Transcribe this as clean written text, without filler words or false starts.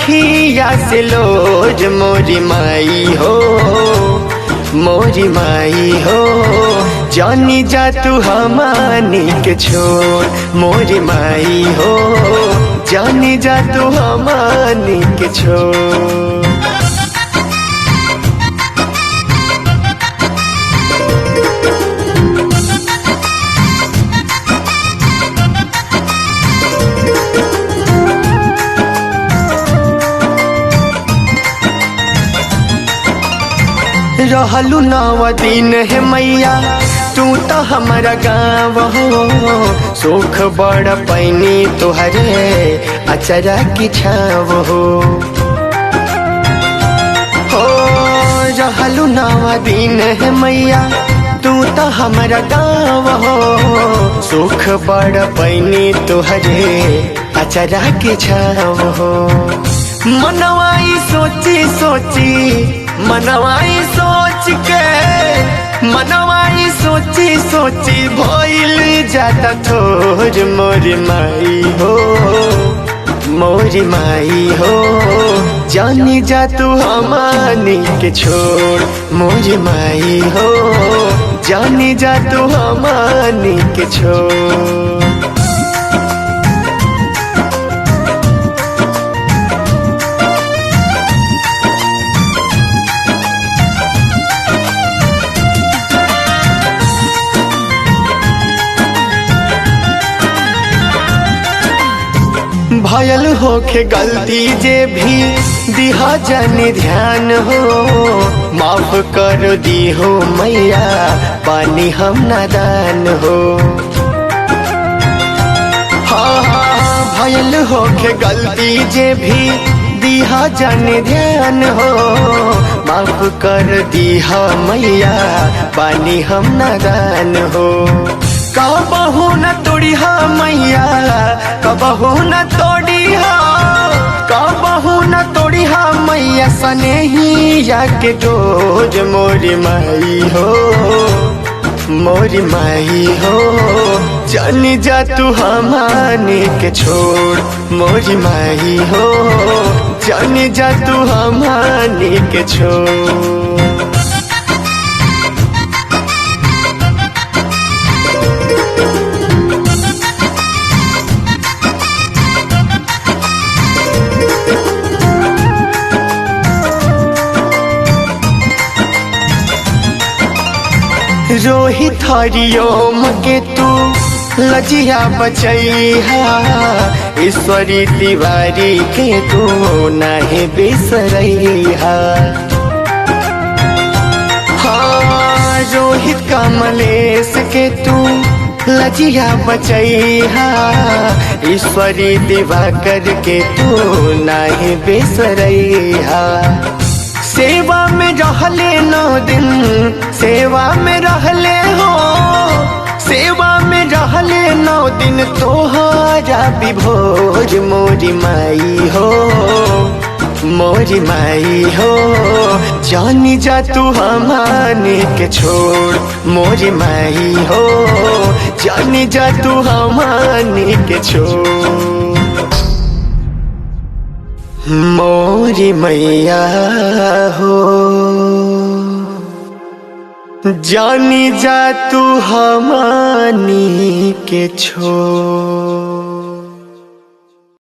अखिया से लोज मोरी माई हो, मोरी माई हो। जानी जा तू हमानी के छोड़ मोरी माई हो, जानी जा तू हमानी के छोड़। रहलू 9 दिन है मैया तू तो हमारा गाँव हो, सुख बड़ पैनी तुहरे अचरा की छाव हो। रहलू 9 दिन है मैया तू तो हमारा गाँव हो, सुख बड़ पैनी तुहरे अचरा की छाव हो। मनवाई सोची सोची, मनवाई सोच के, मनवाई सोची सोची भइल जाता थोर मोरी माई हो, मोरी माई हो। जानी जा तू हमानी के छोड़ मोरी माई हो, जानी जा तू हमानी के छोड़। भयल होके गलती जे भी दिहा जानी ध्यान हो, माफ कर दी हो मैया पानी हम नादान हो। हाँ भयल होके गलती जे भी दिहा जानी ध्यान हो, माफ कर दिहा मैया पानी हम नादान हो। कबहू न तोड़िहा मैया, कबहू न तोड़िहा, कबहू न तोड़िहा मैया सनेहिया के डोज मोरी माई हो, मोरी माई हो। जानी जा तू हमानी के छोड़ मोरी माई हो, जानी जा तू हमानी के छोड़। रोहित हरिओम के तू लजिया बचैहा, ईश्वरी तिवारी के तू नहीं बिसरैहा। हाँ रोहित कमलेश के तू लजिया बचैहा, ईश्वरी दिवाकर के तू नहीं बिसरैहा। सेवा में रहले 9 दिन, सेवा में रहले हो, सेवा में रहले 9 दिन तोहरा विभोज मोरी माई हो, मोरी माई हो। जानी जा तू हमानी के छोड़ मोरी माई हो, जानी जा तू हमानी के छोड़। मोरी मैया हो, जानी जा तू हमानी के छोड़।